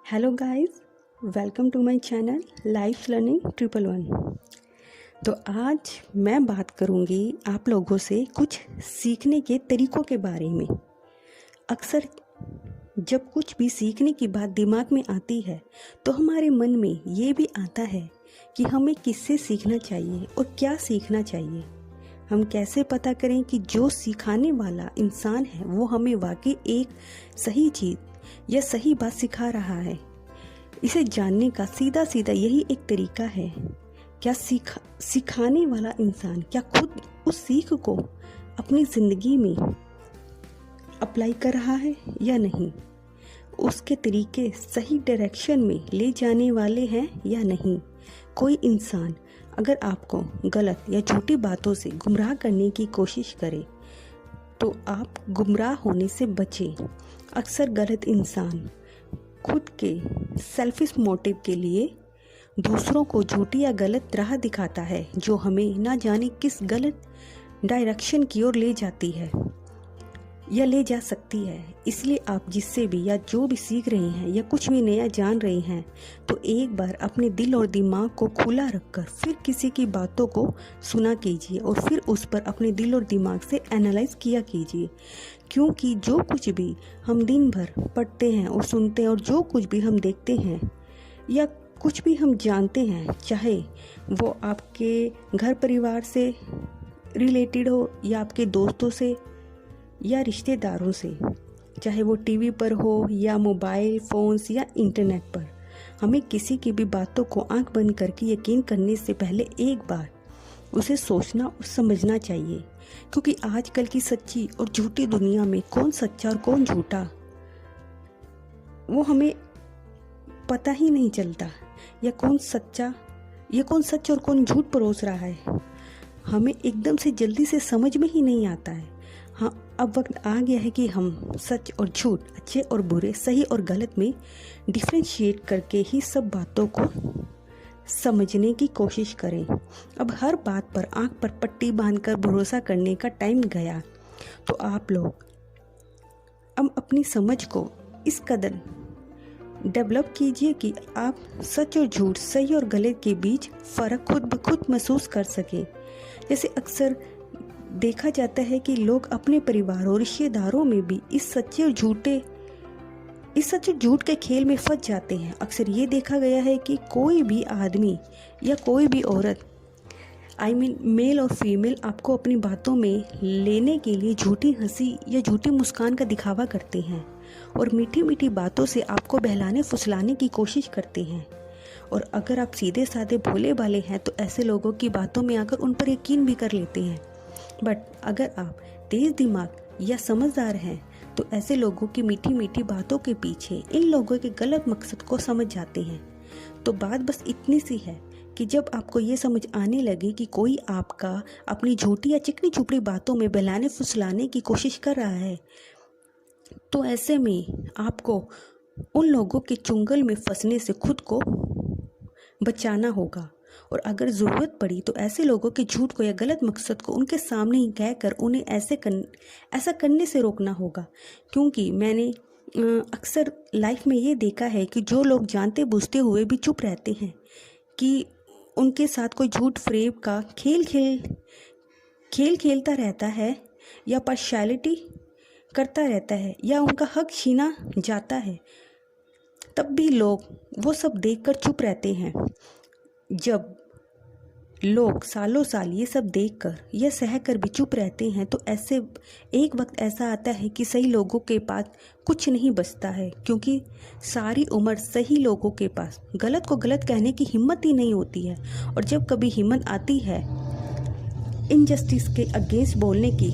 Hello guys, welcome to my channel life learning 111। तो आज मैं बात करूंगी आप लोगों से कुछ सीखने के तरीकों के बारे में। अक्सर जब कुछ भी सीखने की बात दिमाग में आती है तो हमारे मन में ये भी आता है कि हमें किससे सीखना चाहिए और क्या सीखना चाहिए। हम कैसे पता करें कि जो सिखाने वाला इंसान है वो हमें वाकई एक सही चीज़ या सही बात सिखा रहा है। इसे जानने का सीधा सीधा यही एक तरीका है, क्या सिखाने वाला इंसान क्या खुद उस सीख को अपनी ज़िंदगी में अप्लाई कर रहा है या नहीं, उसके तरीके सही डायरेक्शन में ले जाने वाले हैं या नहीं। कोई इंसान अगर आपको गलत या झूठी बातों से गुमराह करने की कोशिश करे तो आप गुमराह होने से बचें। अक्सर गलत इंसान खुद के सेल्फिश मोटिव के लिए दूसरों को झूठी या गलत राह दिखाता है, जो हमें ना जाने किस गलत डायरेक्शन की ओर ले जाती है या ले जा सकती है। इसलिए आप जिससे भी या जो भी सीख रहे हैं या कुछ भी नया जान रहे हैं तो एक बार अपने दिल और दिमाग को खुला रखकर फिर किसी की बातों को सुना कीजिए और फिर उस पर अपने दिल और दिमाग से एनालाइज किया कीजिए। क्योंकि जो कुछ भी हम दिन भर पढ़ते हैं और सुनते हैं और जो कुछ भी हम देखते हैं या कुछ भी हम जानते हैं, चाहे वो आपके घर परिवार से रिलेटेड हो या आपके दोस्तों से या रिश्तेदारों से, चाहे वो टीवी पर हो या मोबाइल फ़ोन्स या इंटरनेट पर, हमें किसी की भी बातों को आंख बंद करके यकीन करने से पहले एक बार उसे सोचना और समझना चाहिए। क्योंकि आजकल की सच्ची और झूठी दुनिया में कौन सच्चा और कौन झूठा वो हमें पता ही नहीं चलता, या कौन सच और कौन झूठ परोस रहा है हमें एकदम से जल्दी से समझ में ही नहीं आता है। हाँ, अब वक्त आ गया है कि हम सच और झूठ, अच्छे और बुरे, सही और गलत में डिफ्रेंशिएट करके ही सब बातों को समझने की कोशिश करें। अब हर बात पर आंख पर पट्टी बांधकर भरोसा करने का टाइम गया। तो आप लोग अब अपनी समझ को इस कदर डेवलप कीजिए कि आप सच और झूठ, सही और गलत के बीच फ़र्क खुद ब खुद महसूस कर सकें। जैसे अक्सर देखा जाता है कि लोग अपने परिवार और रिश्तेदारों में भी इस सच और झूठ के खेल में फंस जाते हैं। अक्सर ये देखा गया है कि कोई भी आदमी या कोई भी औरत, मेल और फीमेल, आपको अपनी बातों में लेने के लिए झूठी हंसी या झूठी मुस्कान का दिखावा करते हैं और मीठी मीठी बातों से आपको बहलाने फुसलाने की कोशिश करते हैं। और अगर आप सीधे साधे भोले भाले हैं तो ऐसे लोगों की बातों में आकर उन पर यकीन भी कर लेते हैं। बट अगर आप तेज दिमाग या समझदार हैं तो ऐसे लोगों की मीठी मीठी बातों के पीछे इन लोगों के गलत मकसद को समझ जाते हैं। तो बात बस इतनी सी है कि जब आपको ये समझ आने लगे कि कोई आपका अपनी झूठी या चिकनी चुपड़ी बातों में बहलाने फुसलाने की कोशिश कर रहा है, तो ऐसे में आपको उन लोगों के चुंगल में फंसने से खुद को बचाना होगा। और अगर ज़रूरत पड़ी तो ऐसे लोगों के झूठ को या गलत मकसद को उनके सामने ही कहकर उन्हें ऐसा करने से रोकना होगा। क्योंकि मैंने अक्सर लाइफ में ये देखा है कि जो लोग जानते बूझते हुए भी चुप रहते हैं कि उनके साथ कोई झूठ फ्रेब का खेल खेलता रहता है या पार्शियलिटी करता रहता है या उनका हक छीना जाता है, तब भी लोग वो सब देखकर चुप रहते हैं। जब लोग सालों साल ये सब देखकर या सहकर भी चुप रहते हैं तो ऐसे एक वक्त ऐसा आता है कि सही लोगों के पास कुछ नहीं बचता है। क्योंकि सारी उम्र सही लोगों के पास गलत को गलत कहने की हिम्मत ही नहीं होती है। और जब कभी हिम्मत आती है इनजस्टिस के अगेंस्ट बोलने की,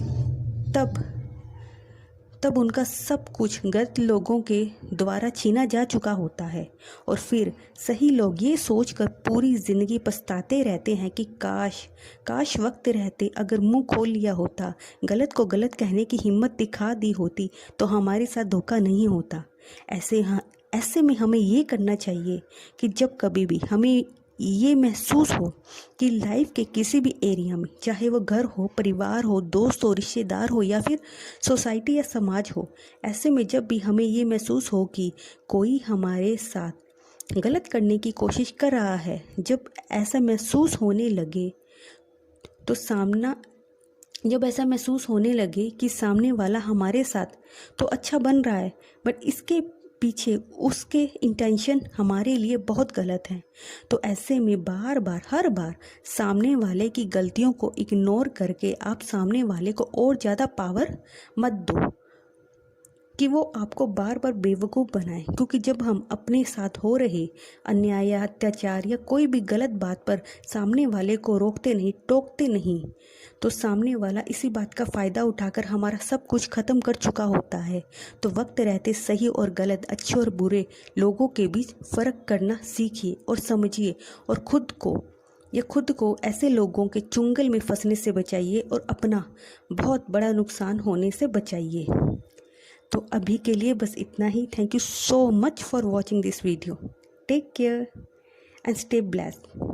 तब उनका सब कुछ गलत लोगों के द्वारा छीना जा चुका होता है। और सही लोग ये सोचकर पूरी ज़िंदगी पछताते रहते हैं कि काश वक्त रहते अगर मुंह खोल लिया होता, गलत को गलत कहने की हिम्मत दिखा दी होती तो हमारे साथ धोखा नहीं होता। ऐसे में हमें ये करना चाहिए कि जब कभी भी हमें ये महसूस हो कि लाइफ के किसी भी एरिया में, चाहे वो घर हो, परिवार हो, दोस्त हो, रिश्तेदार हो या फिर सोसाइटी या समाज हो, ऐसे में जब भी हमें ये महसूस हो कि कोई हमारे साथ गलत करने की कोशिश कर रहा है, जब ऐसा महसूस होने लगे तो जब ऐसा महसूस होने लगे कि सामने वाला हमारे साथ तो अच्छा बन रहा है, बट इसके पीछे उसके इंटेंशन हमारे लिए बहुत गलत हैं, तो ऐसे में बार बार हर बार सामने वाले की गलतियों को इग्नोर करके आप सामने वाले को और ज़्यादा पावर मत दो कि वो आपको बार बार बेवकूफ़ बनाए। क्योंकि जब हम अपने साथ हो रहे अन्याय या अत्याचार या कोई भी गलत बात पर सामने वाले को रोकते नहीं, टोकते नहीं, तो सामने वाला इसी बात का फ़ायदा उठाकर हमारा सब कुछ ख़त्म कर चुका होता है। तो वक्त रहते सही और गलत, अच्छे और बुरे लोगों के बीच फ़र्क करना सीखिए और समझिए, और खुद को ऐसे लोगों के चुंगल में फंसने से बचाइए और अपना बहुत बड़ा नुकसान होने से बचाइए। तो अभी के लिए बस इतना ही। Thank you so much for watching this video. Take care and stay blessed.